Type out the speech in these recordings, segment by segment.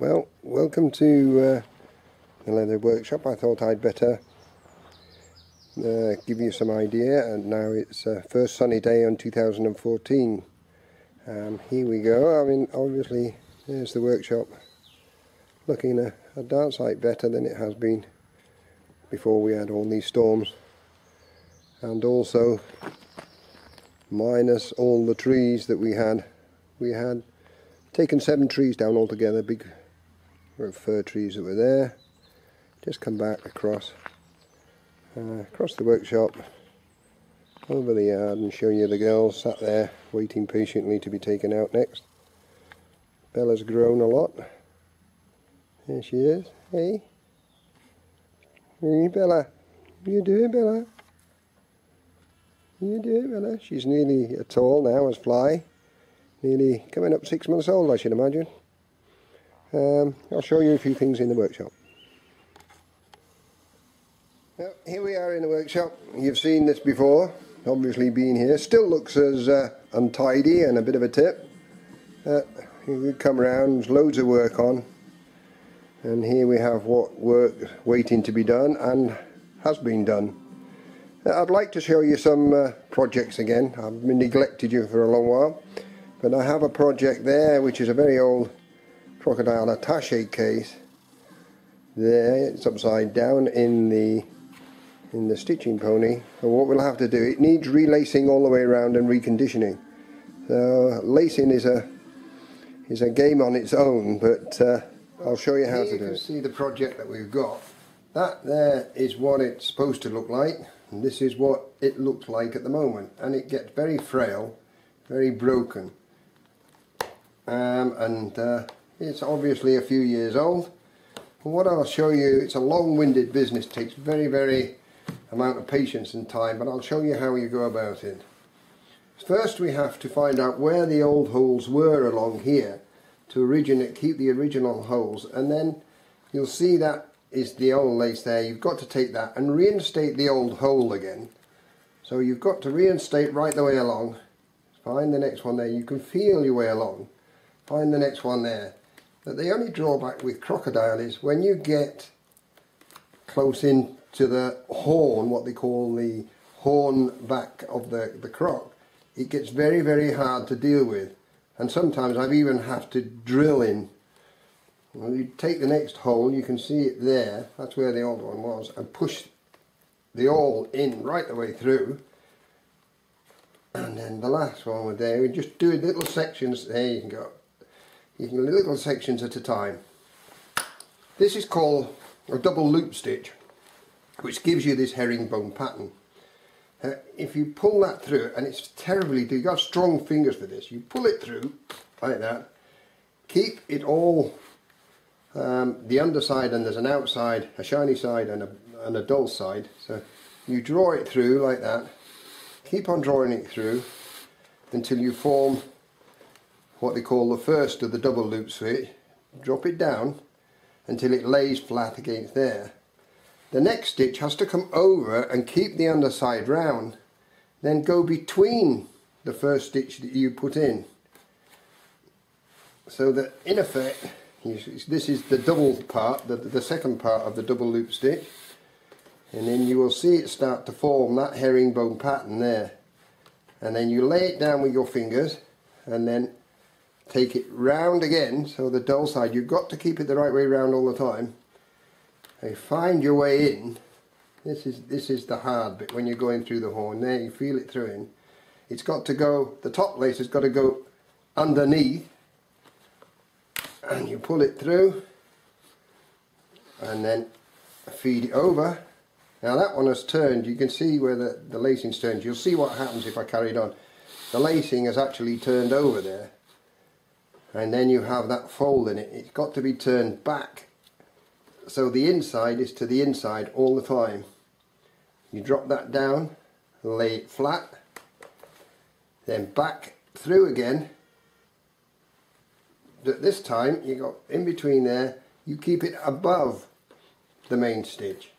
Well, welcome to the leather workshop. I thought I'd better give you some idea, and now it's first sunny day on 2014. Here we go. I mean, obviously there's the workshop looking a darn sight better than it has been before we had all these storms, and also minus all the trees that we had. We had taken 7 trees down altogether, big fir trees that were there. Just come back across the workshop, over the yard, and show you the girls sat there waiting patiently to be taken out next. Bella's grown a lot. There she is. Hey, hey Bella, you doing, Bella? You doing, Bella? She's nearly as tall now as Fly. Nearly coming up 6 months old, I should imagine. I'll show you a few things in the workshop. Well, here we are in the workshop. You've seen this before, obviously being here. Still looks as untidy and a bit of a tip. You come around, there's loads of work on. And here we have what work waiting to be done and has been done. I'd like to show you some projects again. I've neglected you for a long while. But I have a project there which is a very old Crocodile Attache Case. There, it's upside down in the stitching pony. And what we'll have to do, it needs relacing all the way around and reconditioning. So lacing is a game on its own, but I'll show you how to do it. You can see the project that we've got. That there is what it's supposed to look like, and this is what it looks like at the moment. And it gets very frail, very broken. It's obviously a few years old. And what I'll show you, it's a long-winded business, takes very amount of patience and time, but I'll show you how you go about it. First we have to find out where the old holes were along here to keep the original holes, and then you'll see that is the old lace there. You've got to take that and reinstate the old hole again. So you've got to reinstate right the way along. Find the next one there. You can feel your way along. Find the next one there. But the only drawback with Crocodile is when you get close in to the horn, what they call the horn back of the croc, it gets very hard to deal with. And sometimes I've even have to drill in. Well, you take the next hole, you can see it there, that's where the old one was, and push the awl in right the way through. And then the last one was there, we just do little sections. There you can go. You can do little sections at a time. This is called a double loop stitch, which gives you this herringbone pattern. If you pull that through, and it's terribly, you've got strong fingers for this, you pull it through like that, keep it all, the underside, and there's an outside, a shiny side and a dull side, so you draw it through like that, keep on drawing it through until you form what they call the first of the double loop stitch. Drop it down until it lays flat against there. The next stitch has to come over and keep the underside round, then go between the first stitch that you put in. So that in effect, this is the double part, the second part of the double loop stitch, and then you will see it start to form that herringbone pattern there. And then you lay it down with your fingers and then take it round again, so the dull side, you've got to keep it the right way round all the time. You find your way in. This is the hard bit when you're going through the horn. There, you feel it through in. It's got to go, the top lace has got to go underneath, and you pull it through and then feed it over. Now that one has turned, you can see where the lacing's turned. You'll see what happens if I carried on. The lacing has actually turned over there, and then you have that fold in it. It's got to be turned back, so the inside is to the inside all the time. You drop that down, lay it flat, then back through again. This time you got in between there, you keep it above the main stitch.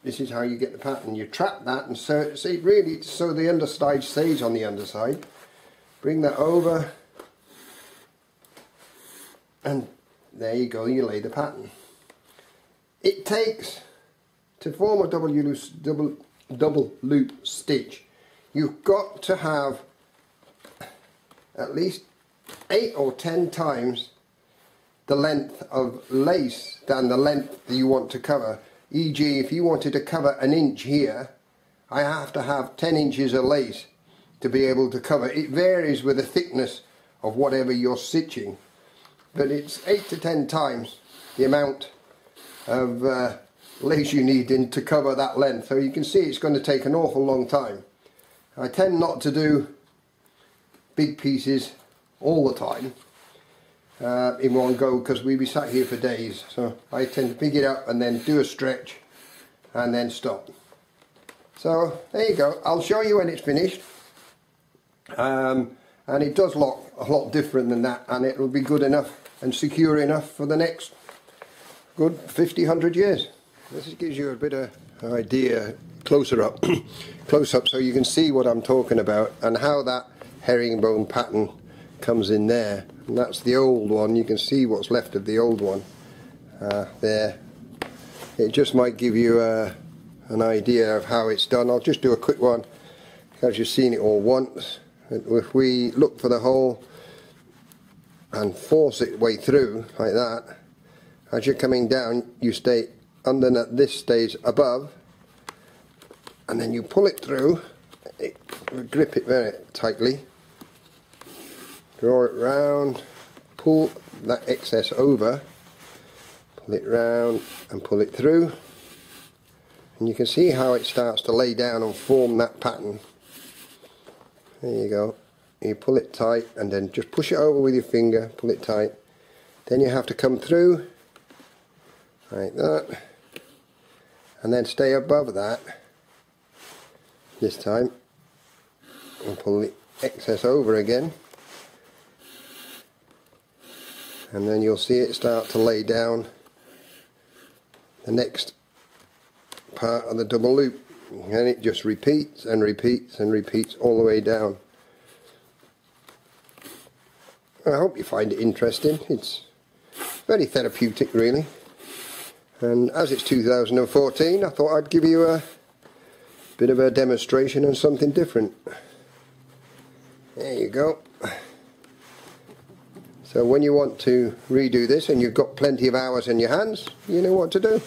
This is how you get the pattern. You trap that, and so the underside stays on the underside. Bring that over and there you go, you lay the pattern. It takes, to form a double loop stitch, you've got to have at least 8 or 10 times the length of lace than the length that you want to cover. E.g., if you wanted to cover an inch here, I have to have 10 inches of lace to be able to cover. It varies with the thickness of whatever you're stitching, but it's 8 to 10 times the amount of lace you need in to cover that length. So you can see it's going to take an awful long time. I tend not to do big pieces all the time in one go, because we'd be sat here for days. So I tend to pick it up and then do a stretch and then stop. So there you go. I'll show you when it's finished, and it does look a lot different than that, and it'll be good enough and secure enough for the next good 50-100 years. This gives you a bit of an idea closer up close up, so you can see what I'm talking about and how that herringbone pattern comes in there. And that's the old one. You can see what's left of the old one there. It just might give you an idea of how it's done. I'll just do a quick one because you've seen it all once. If we look for the hole and force it way through like that, as you're coming down, you stay under, this stays above, and then you pull it through, grip it very tightly, draw it round, pull that excess over, pull it round and pull it through, and you can see how it starts to lay down and form that pattern. There you go. You pull it tight and then just push it over with your finger, pull it tight. Then you have to come through like that, and then stay above that this time and pull the excess over again, and then you'll see it start to lay down the next part of the double loop, and it just repeats and repeats and repeats all the way down. I hope you find it interesting. It's very therapeutic, really. And as it's 2014, I thought I'd give you a bit of a demonstration on something different. There you go. So when you want to redo this and you've got plenty of hours in your hands, you know what to do.